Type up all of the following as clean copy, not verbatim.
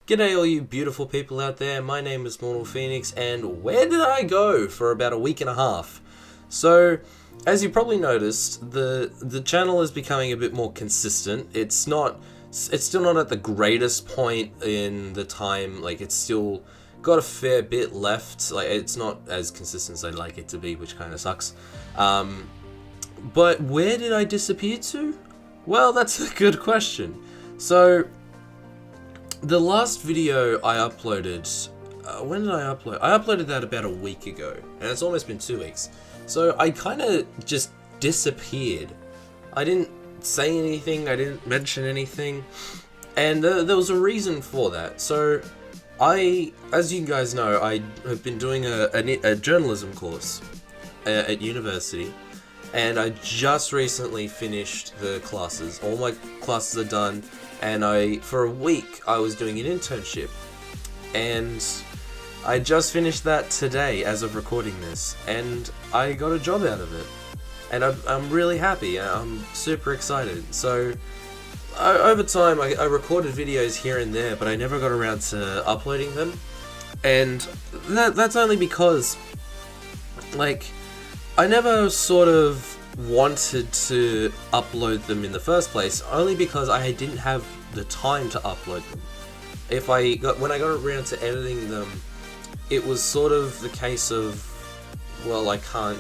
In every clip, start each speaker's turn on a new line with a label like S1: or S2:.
S1: G'day all you beautiful people out there, my name is Mortal Phoenix, and where did I go for about a week and a half? So, as you probably noticed, the channel is becoming a bit more consistent. It's still not at the greatest point in the time, like it's still got a fair bit left, like it's not as consistent as I'd like it to be, which kind of sucks. But where did I disappear to? Well, that's a good question. So, the last video I uploaded, when did I upload? I uploaded that about a week ago, and it's almost been 2 weeks. So I kind of just disappeared. I didn't say anything, I didn't mention anything, and there was a reason for that. So as you guys know, I have been doing a journalism course at university, and I just recently finished the classes. All my classes are done. And for a week, I was doing an internship, and I just finished that today as of recording this, and I got a job out of it, and I'm really happy. I'm super excited. So over time, I recorded videos here and there, but I never got around to uploading them, and that's only because, like, I never sort of wanted to upload them in the first place, only because I didn't have the time to upload them. When I got around to editing them, it was sort of the case of, well, I can't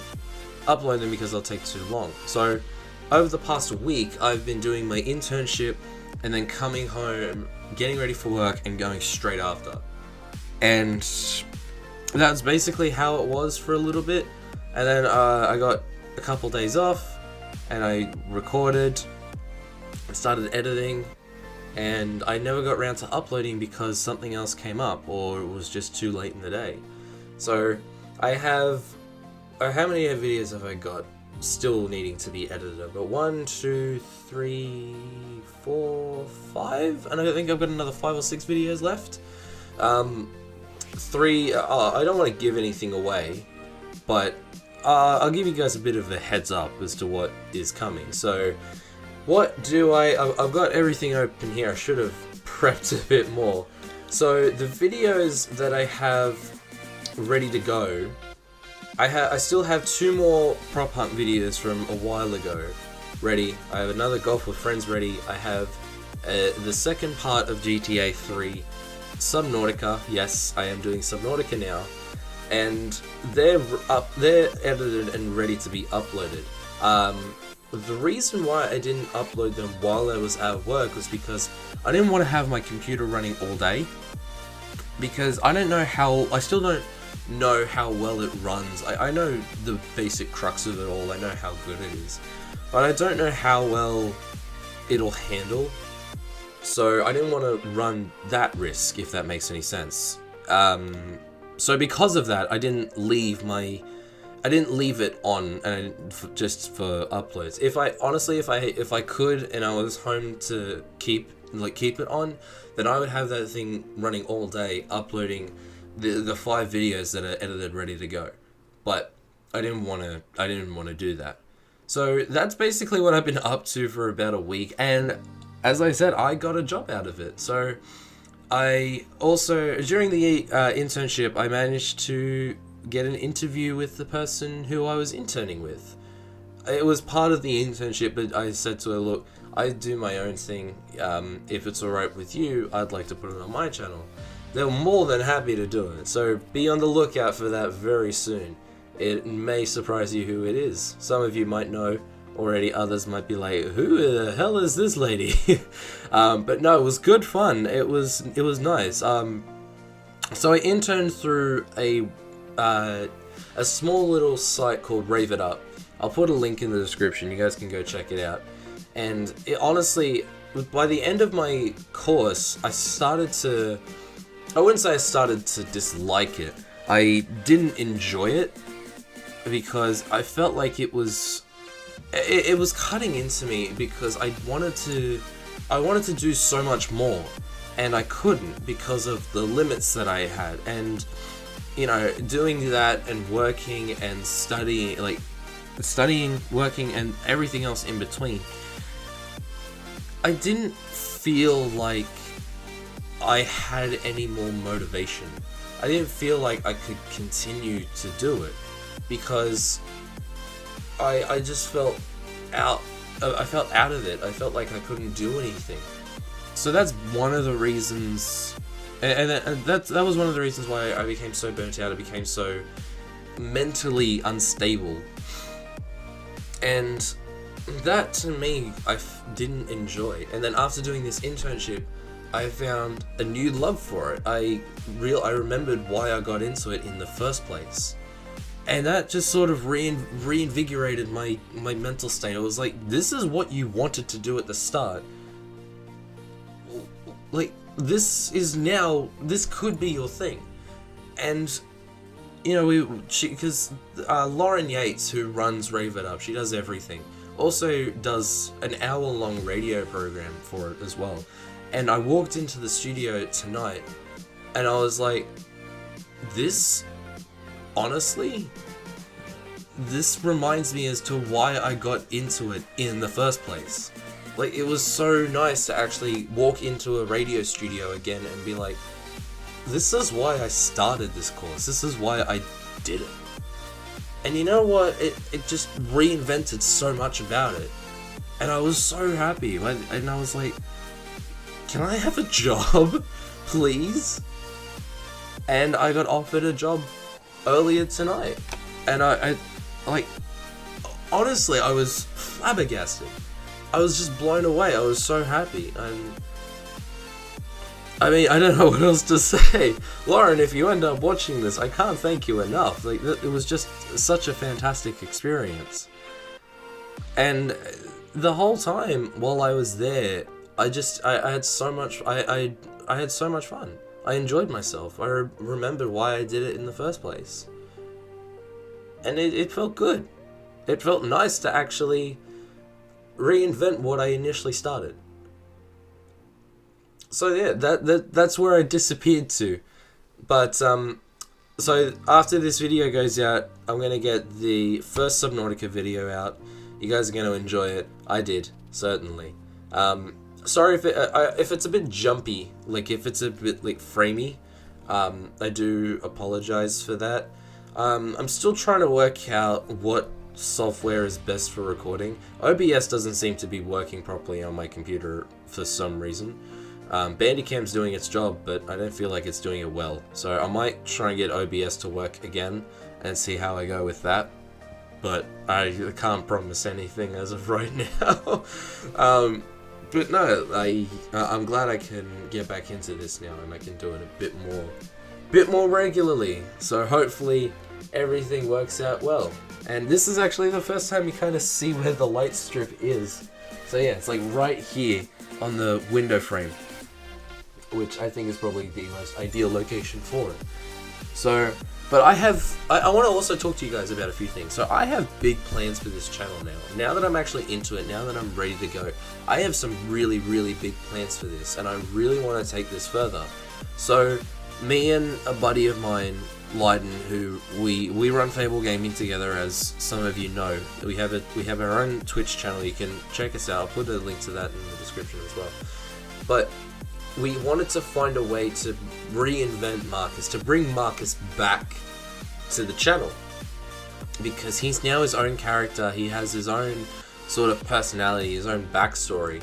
S1: upload them because they'll take too long. So over the past week, I've been doing my internship and then coming home, getting ready for work, and going straight after. And that's basically how it was for a little bit. And then I got a couple days off, and I recorded, I started editing, and I never got around to uploading because something else came up, or it was just too late in the day. So I have, how many videos have I got still needing to be edited? I've got 1, 2, 3, 4, 5, and I think I've got another 5 or 6 videos left. I don't want to give anything away, but I'll give you guys a bit of a heads up as to what is coming. So, I've got everything open here. I should have prepped a bit more. So, the videos that I have ready to go, I still have 2 more prop hunt videos from a while ago ready. I have another Golf with Friends ready. I have the second part of GTA 3, Subnautica. Yes, I am doing Subnautica now. And they're edited and ready to be uploaded. The reason why I didn't upload them while I was at work was because I didn't want to have my computer running all day, because I still don't know how well it runs. I know the basic crux of it all, I know how good it is, but I don't know how well it'll handle, so I didn't want to run that risk, if that makes any sense. So because of that, I didn't leave it on just for uploads. If I could and I was home to keep it on, then I would have that thing running all day, uploading the 5 videos that are edited ready to go. But I didn't want to do that. So that's basically what I've been up to for about a week, and as I said, I got a job out of it. So I also, during the internship, I managed to get an interview with the person who I was interning with. It was part of the internship, but I said to her, look, I do my own thing. If it's alright with you, I'd like to put it on my channel. They were more than happy to do it, so be on the lookout for that very soon. It may surprise you who it is. Some of you might know already, others might be like, who the hell is this lady? But no, it was good fun. It was nice. So I interned through a small little site called Rave It Up. I'll put a link in the description. You guys can go check it out. And honestly, by the end of my course, I wouldn't say I started to dislike it. I didn't enjoy it because I felt like it was cutting into me, because I wanted to do so much more, and I couldn't because of the limits that I had. And you know, doing that and working and studying, working and everything else in between, I didn't feel like I had any more motivation. I didn't feel like I could continue to do it because I just felt out. I felt out of it. I felt like I couldn't do anything. So that's one of the reasons, and that was one of the reasons why I became so burnt out. I became so mentally unstable, and that to me I didn't enjoy. And then after doing this internship, I found a new love for it. I remembered why I got into it in the first place. And that just sort of reinvigorated my mental state. I was like, this is what you wanted to do at the start. Like, this could be your thing. And, you know, because Lauren Yates, who runs Rave It Up, she does everything. Also does an hour-long radio program for it as well. And I walked into the studio tonight, and I was like, honestly, this reminds me as to why I got into it in the first place. Like, it was so nice to actually walk into a radio studio again and be like, this is why I started this course. This is why I did it. And you know what? It just reinvented so much about it. And I was so happy. And I was like, can I have a job, please? And I got offered a job earlier tonight. And I honestly, I was flabbergasted. I was just blown away. I was so happy. And I mean, I don't know what else to say. Lauren, if you end up watching this, I can't thank you enough. Like, it was just such a fantastic experience. And the whole time while I was there, I had so much I had so much fun. I enjoyed myself. I remembered why I did it in the first place. And it felt good. It felt nice to actually reinvent what I initially started. So yeah, that's where I disappeared to. But so after this video goes out, I'm gonna get the first Subnautica video out. You guys are gonna enjoy it. I did, certainly. Sorry if it's a bit jumpy, like if it's a bit like framey. I do apologize for that. I'm still trying to work out what software is best for recording. OBS doesn't seem to be working properly on my computer for some reason. Bandicam's doing its job, but I don't feel like it's doing it well. So I might try and get OBS to work again and see how I go with that. But I can't promise anything as of right now. But no, I'm glad I can get back into this now, and I can do it a bit more regularly. So hopefully everything works out well. And this is actually the first time you kind of see where the light strip is. So yeah, it's like right here on the window frame, which I think is probably the most ideal location for it. So, but I want to also talk to you guys about a few things. So I have big plans for this channel now. Now that I'm actually into it, now that I'm ready to go, I have some really, really big plans for this, and I really want to take this further. So me and a buddy of mine, Leiden, who we run Fable Gaming together, as some of you know. We have our own Twitch channel. You can check us out. I'll put a link to that in the description as well. But we wanted to find a way to reinvent Marcus, to bring Marcus back to the channel, because he's now his own character. He has his own sort of personality, his own backstory,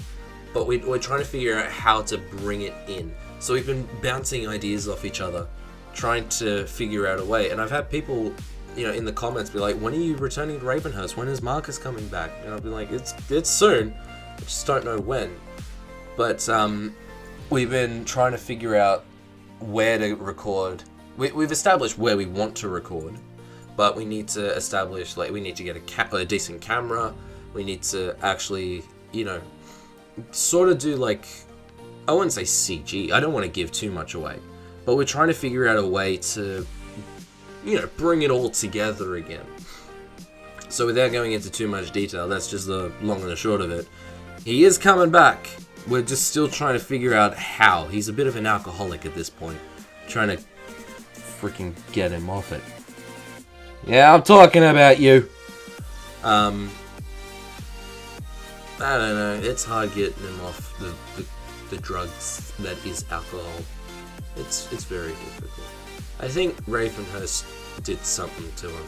S1: but we're trying to figure out how to bring it in. So we've been bouncing ideas off each other, trying to figure out a way. And I've had people, you know, in the comments be like, when are you returning to Ravenhurst? When is Marcus coming back? And I'll be like, it's soon. I just don't know when. But we've been trying to figure out where to record. We've established where we want to record, but we need to establish, like, we need to get a decent camera. We need to actually, you know, sort of do, like, I wouldn't say CG. I don't want to give too much away. But we're trying to figure out a way to, you know, bring it all together again. So without going into too much detail, that's just the long and the short of it. He is coming back. We're just still trying to figure out how. He's a bit of an alcoholic at this point. Trying to freaking get him off it. Yeah, I'm talking about you. I don't know. It's hard getting him off the the drugs that is alcohol. It's very difficult. I think Ravenhurst did something to him.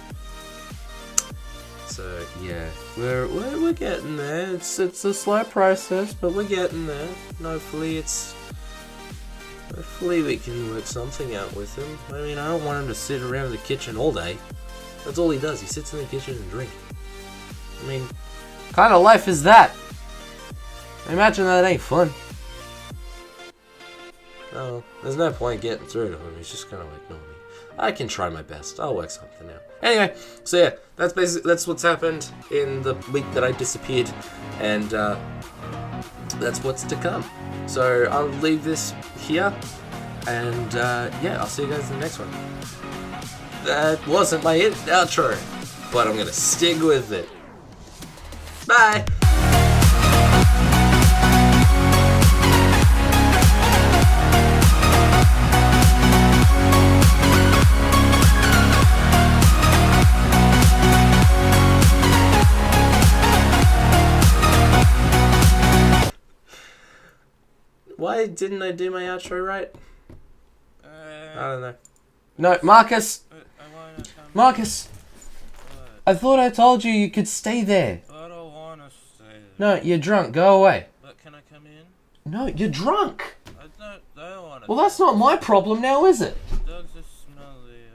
S1: So yeah, we're getting there. It's a slow process, but we're getting there. And hopefully we can work something out with him. I mean, I don't want him to sit around the kitchen all day. That's all he does. He sits in the kitchen and drinks. I mean, what kind of life is that? Imagine that ain't fun. Oh, there's no point getting through to him. He's just gonna ignore me. I can try my best. I'll work something out. Anyway, so yeah, that's what's happened in the week that I disappeared, and that's what's to come. So I'll leave this here, and yeah, I'll see you guys in the next one. That wasn't my outro, but I'm gonna stick with it. Bye! Why didn't I do my outro right? I don't know. No, Marcus! Marcus! I thought I told you could stay there.
S2: I don't want to stay there.
S1: No, you're drunk. Go away.
S2: But can I come in?
S1: No, you're drunk.
S2: I don't want to.
S1: Well, that's not my problem now, is it?
S2: Dogs are smelly.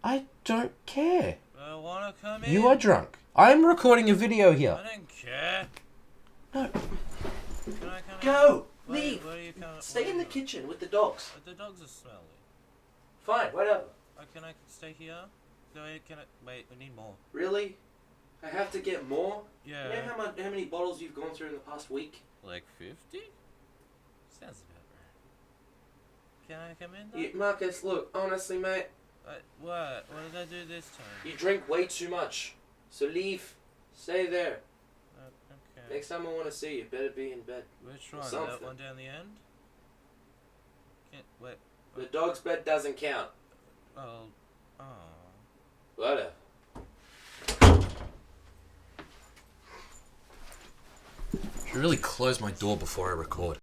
S1: I don't care.
S2: I want to come in.
S1: You are drunk. I'm recording a video here.
S2: I don't care.
S1: No.
S2: Can I come
S1: Go!
S2: in?
S1: Leave! Stay in the kitchen with the dogs.
S2: But the dogs are smelly.
S1: Fine, whatever.
S2: Can I stay here? Wait, we need more.
S1: Really? I have to get more?
S2: Yeah.
S1: You know how many bottles you've gone through in the past week?
S2: Like 50? Sounds about right. Can I come in though?
S1: Marcus, look, honestly, mate.
S2: What? What did I do this time?
S1: You drink way too much. So leave. Stay there.
S2: Okay.
S1: Next time I want to see you, better be in bed.
S2: Which one?
S1: Something.
S2: That one down the end? Wait.
S1: The dog's bed doesn't count.
S2: Oh.
S1: Whatever. Should really close my door before I record.